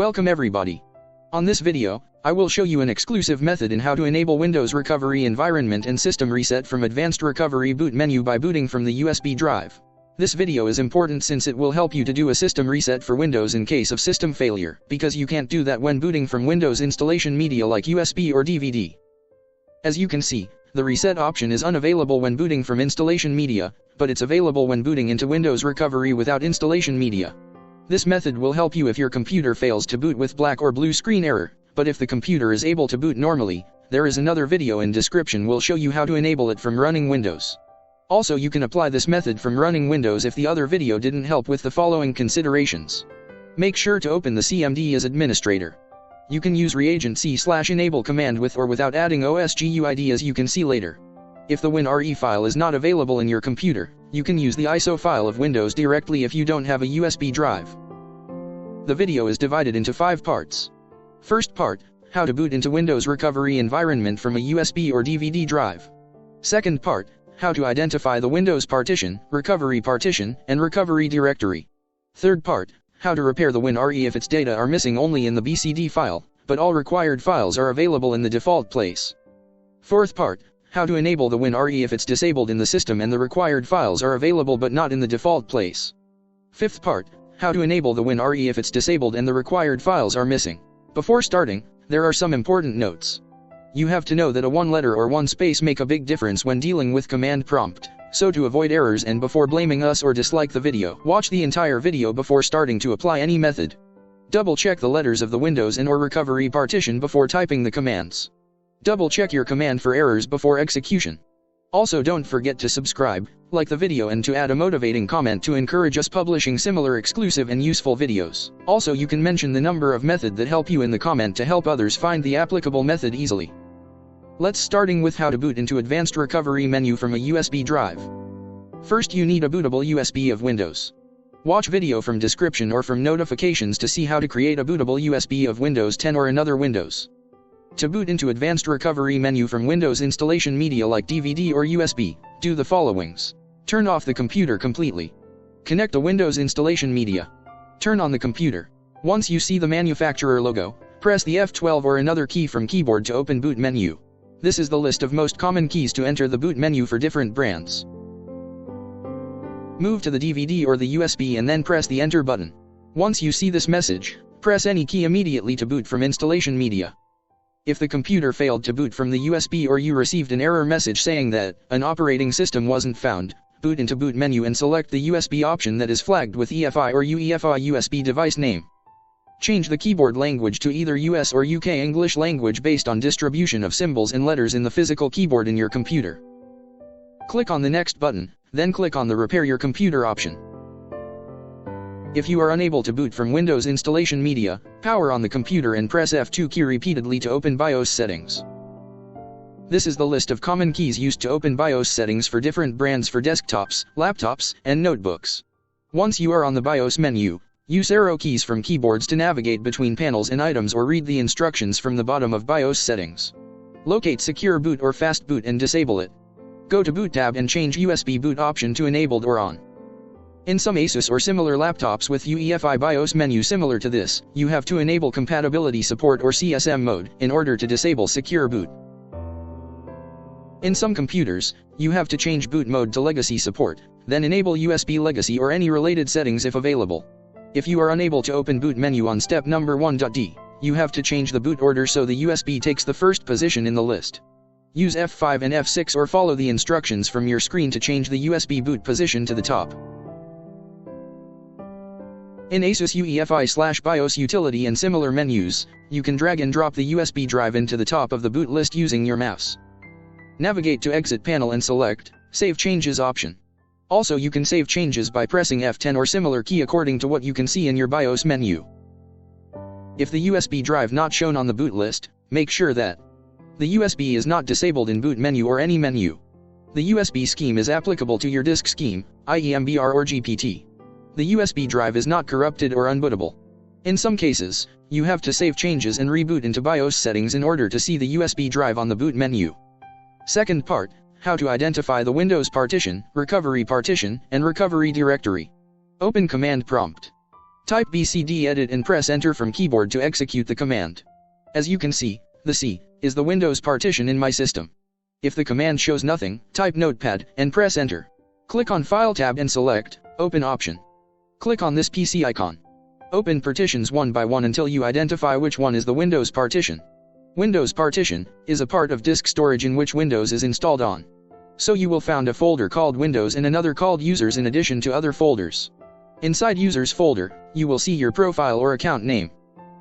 Welcome everybody. On this video, I will show you an exclusive method in how to enable Windows recovery environment and system reset from Advanced Recovery boot menu by booting from the USB drive. This video is important since it will help you to do a system reset for Windows in case of system failure, because you can't do that when booting from Windows installation media like USB or DVD. As you can see, the reset option is unavailable when booting from installation media, but it's available when booting into Windows recovery without installation media. This method will help you if your computer fails to boot with black or blue screen error, but if the computer is able to boot normally, there is another video in description will show you how to enable it from running Windows. Also, you can apply this method from running Windows if the other video didn't help with the following considerations. Make sure to open the CMD as administrator. You can use reagent c/enable command with or without adding OSGUID as you can see later. If the WinRE file is not available in your computer, you can use the ISO file of Windows directly if you don't have a USB drive. The video is divided into 5 parts. First part, how to boot into Windows recovery environment from a USB or DVD drive. Second part, how to identify the Windows partition, and recovery directory. Third part, how to repair the WinRE if its data are missing only in the BCD file, but all required files are available in the default place. Fourth part, how to enable the WinRE if it's disabled in the system and the required files are available but not in the default place. Fifth part, how to enable the WinRE if it's disabled and the required files are missing. Before starting, there are some important notes. You have to know that a one letter or one space make a big difference when dealing with command prompt, so to avoid errors and before blaming us or dislike the video, watch the entire video before starting to apply any method. Double check the letters of the Windows and or recovery partition before typing the commands. Double check your command for errors before execution. Also, don't forget to subscribe, like the video and to add a motivating comment to encourage us publishing similar exclusive and useful videos. Also, you can mention the number of method that help you in the comment to help others find the applicable method easily. Let's starting with how to boot into Advanced Recovery menu from a USB drive. First, you need a bootable USB of Windows. Watch video from description or from notifications to see how to create a bootable USB of Windows 10 or another Windows. To boot into Advanced Recovery menu from Windows installation media like DVD or USB, do the followings. Turn off the computer completely. Connect a Windows installation media. Turn on the computer. Once you see the manufacturer logo, press the F12 or another key from keyboard to open boot menu. This is the list of most common keys to enter the boot menu for different brands. Move to the DVD or the USB and then press the enter button. Once you see this message, press any key immediately to boot from installation media. If the computer failed to boot from the USB or you received an error message saying that an operating system wasn't found, boot into boot menu and select the USB option that is flagged with EFI or UEFI USB device name. Change the keyboard language to either US or UK English language based on distribution of symbols and letters in the physical keyboard in your computer. Click on the next button, then click on the Repair Your Computer option. If you are unable to boot from Windows installation media, power on the computer and press F2 key repeatedly to open BIOS settings. This is the list of common keys used to open BIOS settings for different brands for desktops, laptops, and notebooks. Once you are on the BIOS menu, use arrow keys from keyboards to navigate between panels and items or read the instructions from the bottom of BIOS settings. Locate Secure Boot or Fast Boot and disable it. Go to Boot tab and change USB boot option to enabled or on. In some Asus or similar laptops with UEFI BIOS menu similar to this, you have to enable compatibility support or CSM mode in order to disable Secure Boot. In some computers, you have to change boot mode to legacy support, then enable USB legacy or any related settings if available. If you are unable to open boot menu on step number 1.d, you have to change the boot order so the USB takes the first position in the list. Use F5 and F6 or follow the instructions from your screen to change the USB boot position to the top. In Asus UEFI/BIOS utility and similar menus, you can drag and drop the USB drive into the top of the boot list using your mouse. Navigate to Exit panel and select Save Changes option. Also, you can save changes by pressing F10 or similar key according to what you can see in your BIOS menu. If the USB drive not shown on the boot list, make sure that the USB is not disabled in boot menu or any menu. The USB scheme is applicable to your disk scheme, i.e. MBR or GPT. The USB drive is not corrupted or unbootable. In some cases, you have to save changes and reboot into BIOS settings in order to see the USB drive on the boot menu. Second part, how to identify the Windows partition, and recovery directory. Open command prompt. Type BCD edit and press enter from keyboard to execute the command. As you can see, the C is the Windows partition in my system. If the command shows nothing, type Notepad and press enter. Click on File tab and select Open option. Click on this PC icon. Open partitions one by one until you identify which one is the Windows partition. Windows partition is a part of disk storage in which Windows is installed on. So you will find a folder called Windows and another called Users in addition to other folders. Inside Users folder, you will see your profile or account name.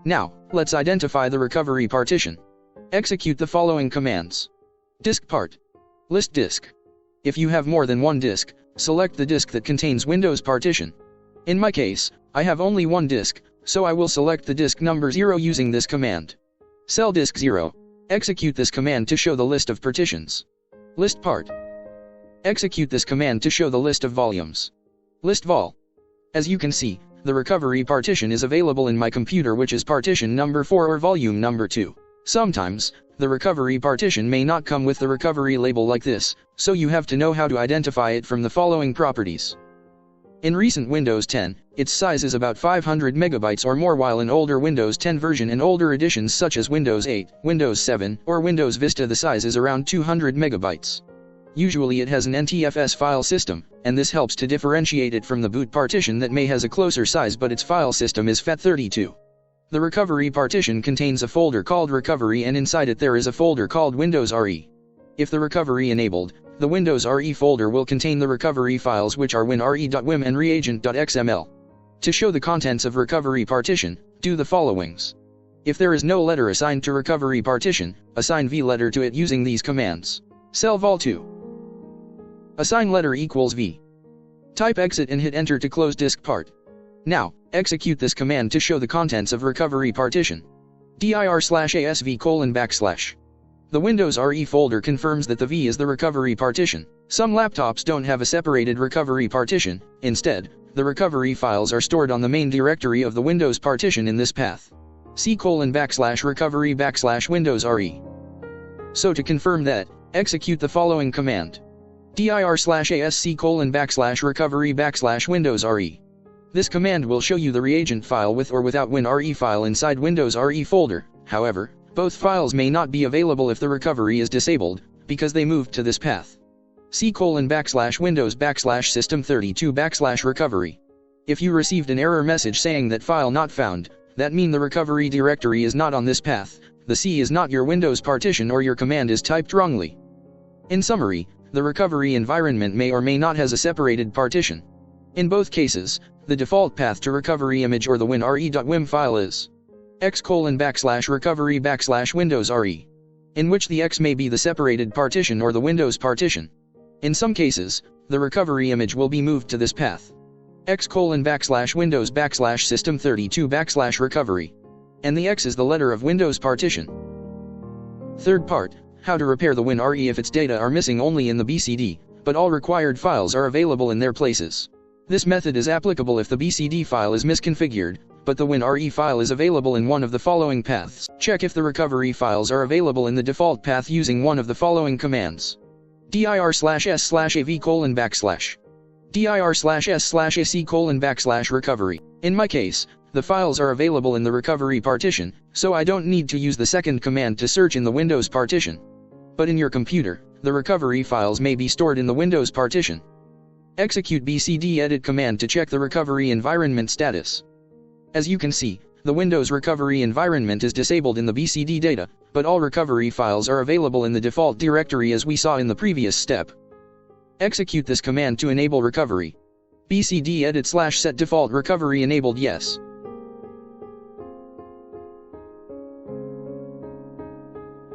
Now, let's identify the recovery partition. Execute the following commands. Disk part. List disk. If you have more than one disk, select the disk that contains Windows partition. In my case, I have only one disk, so I will select the disk number 0 using this command. Cell disk 0. Execute this command to show the list of partitions. List part. Execute this command to show the list of volumes. List vol. As you can see, the recovery partition is available in my computer, which is partition number 4 or volume number 2. Sometimes, the recovery partition may not come with the recovery label like this, so you have to know how to identify it from the following properties. In recent Windows 10, its size is about 500 megabytes or more, while in older Windows 10 version and older editions such as Windows 8, Windows 7, or Windows Vista the size is around 200 megabytes. Usually it has an NTFS file system, and this helps to differentiate it from the boot partition that may has a closer size but its file system is FAT32. The recovery partition contains a folder called Recovery, and inside it there is a folder called Windows RE. If the recovery enabled, the Windows RE folder will contain the recovery files, which are WinRE.wim and reagent.xml. To show the contents of recovery partition, do the followings. If there is no letter assigned to recovery partition, assign V letter to it using these commands. Cell vol2. Assign letter equals V. Type exit and hit enter to close disk part. Now, execute this command to show the contents of recovery partition. dir/asv:\\. The Windows RE folder confirms that the V is the recovery partition. Some laptops don't have a separated recovery partition. Instead, the recovery files are stored on the main directory of the Windows partition in this path. C:\recovery\Windows RE. So to confirm that, execute the following command. dir/asc:\recovery\Windows RE. This command will show you the reagent file with or without WinRE file inside Windows RE folder. However, both files may not be available if the recovery is disabled, because they moved to this path. C:\Windows\system32\recovery. If you received an error message saying that file not found, that means the recovery directory is not on this path, the C is not your Windows partition, or your command is typed wrongly. In summary, the recovery environment may or may not has a separated partition. In both cases, the default path to recovery image or the WinRE.wim file is x:\recovery\Windows RE, in which the X may be the separated partition or the Windows partition. In some cases, the recovery image will be moved to this path. x:\Windows\system32\recovery. And the X is the letter of Windows partition. Third part, how to repair the WinRE if its data are missing only in the BCD, but all required files are available in their places. This method is applicable if the BCD file is misconfigured, but the WinRE file is available in one of the following paths. Check if the recovery files are available in the default path using one of the following commands. dir/s/av:\. dir/s/ac:\recovery. In my case, the files are available in the recovery partition, so I don't need to use the second command to search in the Windows partition. But in your computer, the recovery files may be stored in the Windows partition. Execute BCD edit command to check the recovery environment status. As you can see, the Windows recovery environment is disabled in the BCD data, but all recovery files are available in the default directory as we saw in the previous step. Execute this command to enable recovery. BCD edit/set default recovery enabled yes.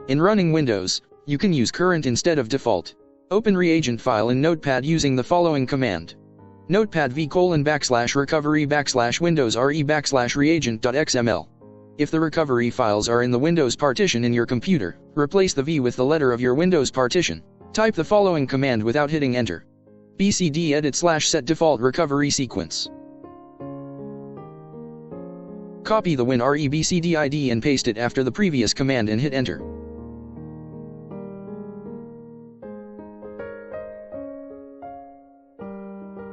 In running Windows, you can use current instead of default. Open reagent file in Notepad using the following command. Notepad v:\recovery\Windows RE\reagent.xml. If the recovery files are in the Windows partition in your computer, replace the V with the letter of your Windows partition. Type the following command without hitting enter. BCD edit/set default recovery sequence. Copy the WinRE BCD ID and paste it after the previous command and hit enter.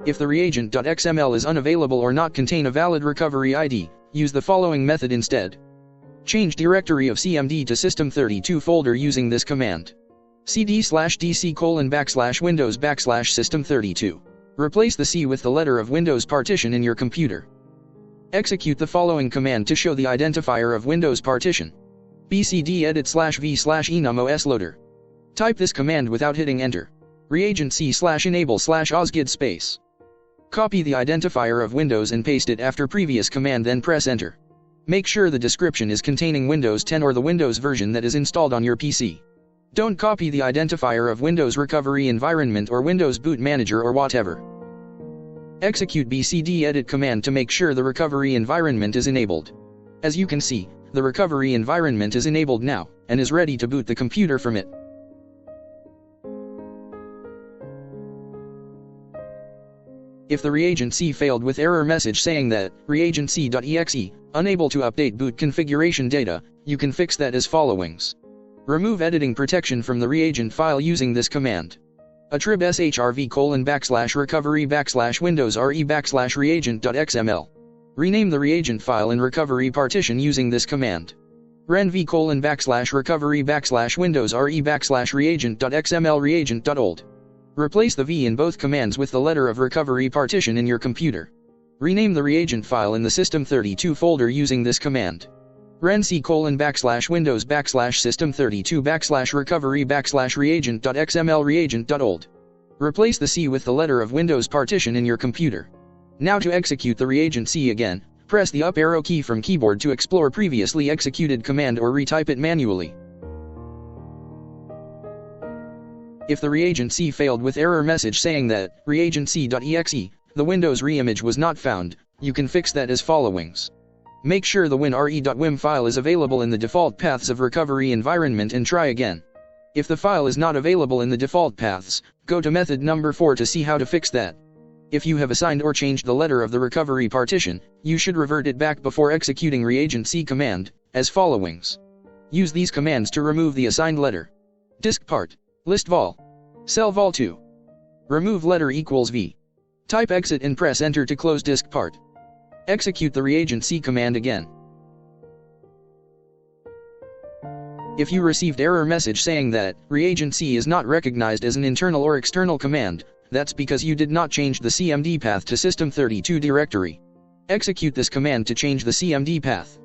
If the reagent.xml is unavailable or not contain a valid recovery ID, use the following method instead. Change directory of CMD to system32 folder using this command. cd/dc:\/windows/system32. Replace the C with the letter of Windows partition in your computer. Execute the following command to show the identifier of Windows partition. BCD edit/v/enum/osloader. Type this command without hitting enter. Reagent C/enable/osgid space. Copy the identifier of Windows and paste it after previous command, then press enter. Make sure the description is containing Windows 10 or the Windows version that is installed on your PC. Don't copy the identifier of Windows Recovery Environment or Windows Boot Manager or whatever. Execute BCD edit command to make sure the recovery environment is enabled. As you can see, the recovery environment is enabled now, and is ready to boot the computer from it. If the reagent C failed with error message saying that reagent C.exe, unable to update boot configuration data, you can fix that as followings. Remove editing protection from the reagent file using this command. attrib shrv:/recovery/windows.re/reagent.xml. Rename the reagent file in recovery partition using this command. renv:/recovery/windows.re/reagent.xml reagent.old. Replace the V in both commands with the letter of recovery partition in your computer. Rename the reagent file in the system32 folder using this command. renc:/windows/system32/recovery/reagent.xml reagent.old. Replace the C with the letter of Windows partition in your computer. Now to execute the reagent C again, press the up arrow key from keyboard to explore previously executed command or retype it manually. If the reagent C failed with error message saying that reagent C.exe, the Windows reimage was not found, you can fix that as followings. Make sure the WinRE.wim file is available in the default paths of recovery environment and try again. If the file is not available in the default paths, go to method number 4 to see how to fix that. If you have assigned or changed the letter of the recovery partition, you should revert it back before executing reagent C command, as followings. Use these commands to remove the assigned letter. Disk part. List vol. Cell vol 2. Remove letter equals V. Type exit and press enter to close disk part. Execute the reagent C command again. If you received error message saying that reagent C is not recognized as an internal or external command, that's because you did not change the CMD path to system32 directory. Execute this command to change the CMD path.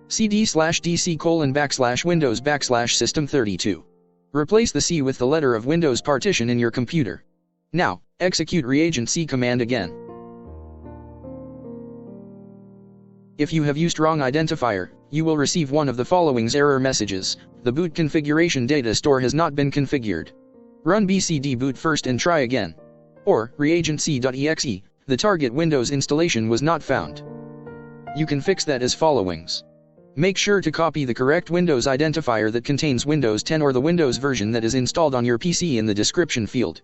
cd/dc:/windows/system32. Replace the C with the letter of Windows partition in your computer. Now, execute reagent C command again. If you have used wrong identifier, you will receive one of the following error messages. The boot configuration data store has not been configured. Run BCD boot first and try again. Or, reagent C.exe, the target Windows installation was not found. You can fix that as followings. Make sure to copy the correct Windows identifier that contains Windows 10 or the Windows version that is installed on your PC in the description field.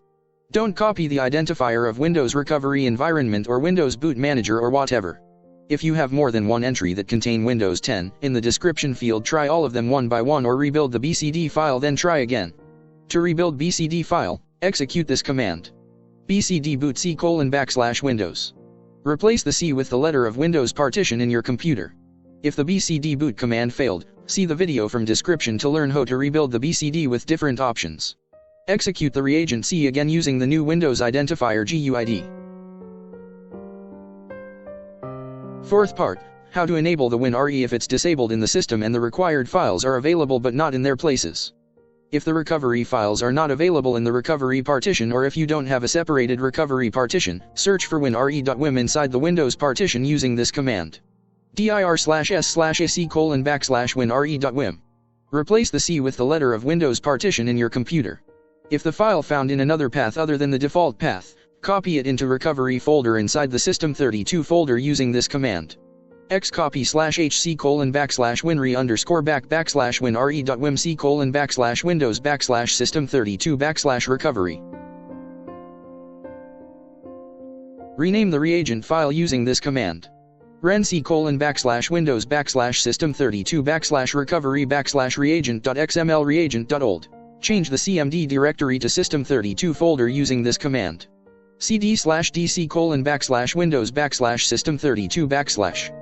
Don't copy the identifier of Windows Recovery Environment or Windows Boot Manager or whatever. If you have more than one entry that contain Windows 10, in the description field try all of them one by one or rebuild the BCD file, then try again. To rebuild BCD file, execute this command. BCD boot C:\windows. Replace the C with the letter of Windows partition in your computer. If the BCD boot command failed, see the video from description to learn how to rebuild the BCD with different options. Execute the reagent C again using the new Windows identifier GUID. Fourth part, how to enable the WinRE if it's disabled in the system and the required files are available but not in their places. If the recovery files are not available in the recovery partition, or if you don't have a separated recovery partition, search for WinRE.wim inside the Windows partition using this command. dir/s/ac:\winRE.wim. Replace the C with the letter of Windows partition in your computer. If the file found in another path other than the default path, copy it into recovery folder inside the system32 folder using this command. xcopy/hc:\winre_back/winre.wim c:\windows/system32/recovery. Rename the reagent file using this command. renc:/windows/system32/recovery/reagent.xml reagent.old. Change the CMD directory to system32 folder using this command. cd/dc:\/windows/system32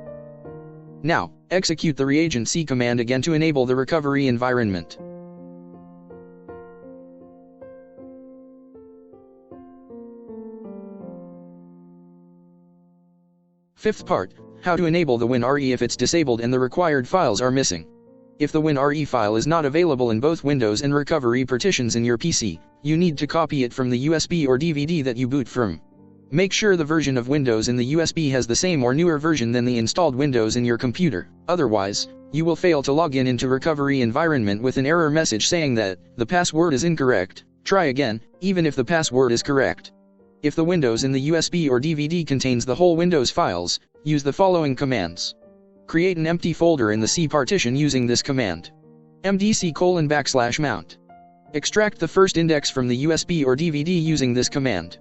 /. Now, execute the reagent C command again to enable the recovery environment. Fifth part, how to enable the WinRE if it's disabled and the required files are missing. If the WinRE file is not available in both Windows and recovery partitions in your PC, you need to copy it from the USB or DVD that you boot from. Make sure the version of Windows in the USB has the same or newer version than the installed Windows in your computer, otherwise, you will fail to log in into recovery environment with an error message saying that the password is incorrect. Try again, even if the password is correct. If the Windows in the USB or DVD contains the whole Windows files, use the following commands. Create an empty folder in the C partition using this command. mdc:\/mount. Extract the first index from the USB or DVD using this command.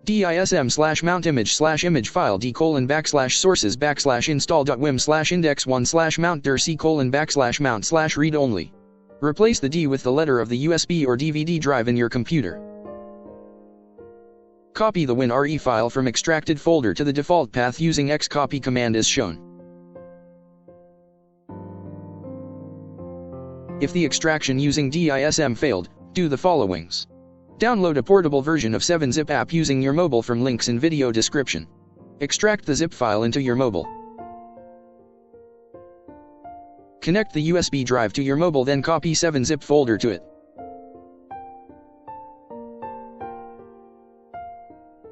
dism/mount image file d:\/sources\install.wim/index1/mount dir c:\/mount/read only. Replace the D with the letter of the USB or DVD drive in your computer. Copy the WinRE file from extracted folder to the default path using xcopy command as shown. If the extraction using DISM failed, do the followings. Download a portable version of 7-zip app using your mobile from links in video description. Extract the zip file into your mobile. Connect the USB drive to your mobile, then copy 7-zip folder to it.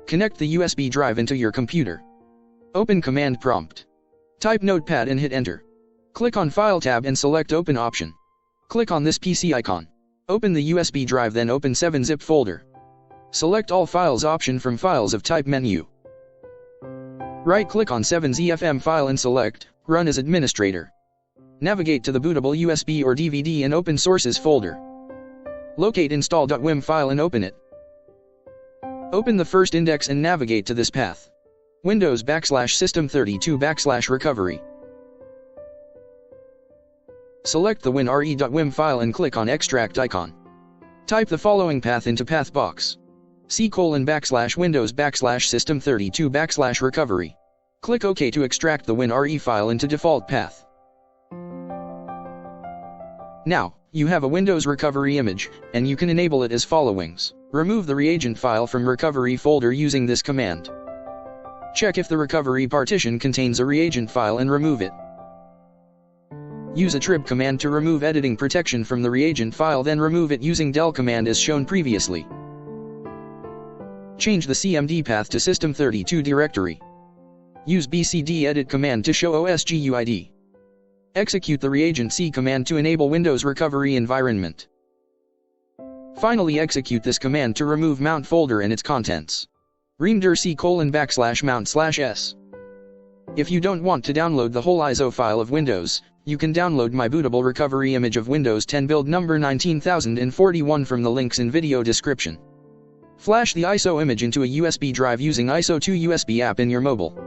Connect the USB drive into your computer. Open command prompt. Type Notepad and hit enter. Click on File tab and select Open option. Click on this PC icon. Open the USB drive, then open 7-zip folder. Select All Files option from Files of Type menu. Right-click on 7ZFM file and select Run as Administrator. Navigate to the bootable USB or DVD and open Sources folder. Locate install.wim file and open it. Open the first index and navigate to this path. Windows/system32/recovery. Select the WinRE.wim file and click on Extract icon. Type the following path into path box. C:\/Windows/system32/recovery. Click OK to extract the WinRE file into default path. Now, you have a Windows recovery image, and you can enable it as followings. Remove the reagent file from recovery folder using this command. Check if the recovery partition contains a reagent file and remove it. Use a trib command to remove editing protection from the reagent file, then remove it using del command as shown previously. Change the CMD path to system32 directory. Use BCD edit command to show OSGUID. Execute the reagent C command to enable Windows recovery environment. Finally, execute this command to remove mount folder and its contents. Reamdir C:\/mount/s. If you don't want to download the whole ISO file of Windows, you can download my bootable recovery image of Windows 10 build number 19041 from the links in video description. Flash the ISO image into a USB drive using ISO2 USB app in your mobile.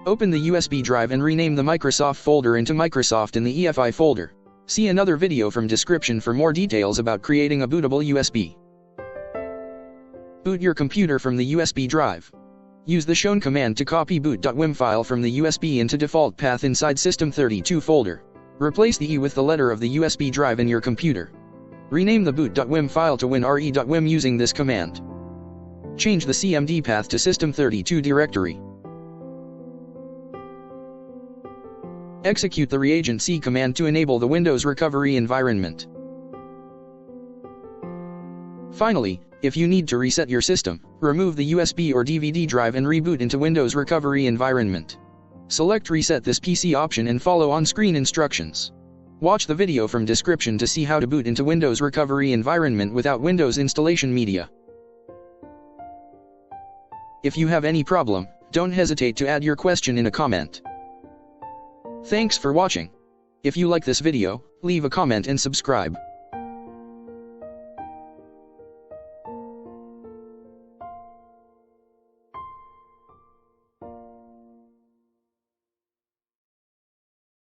Open the USB drive and rename the Microsoft folder into Microsoft in the EFI folder. See another video from description for more details about creating a bootable USB. Boot your computer from the USB drive. Use the shown command to copy boot.wim file from the USB into default path inside system32 folder. Replace the E with the letter of the USB drive in your computer. Rename the boot.wim file to winre.wim using this command. Change the CMD path to system32 directory. Execute the reagent C command to enable the Windows recovery environment. Finally, if you need to reset your system, remove the USB or DVD drive and reboot into Windows recovery environment. Select Reset this PC option and follow on-screen instructions. Watch the video from description to see how to boot into Windows recovery environment without Windows installation media. If you have any problem, don't hesitate to add your question in a comment. Thanks for watching. If you like this video, leave a comment and subscribe.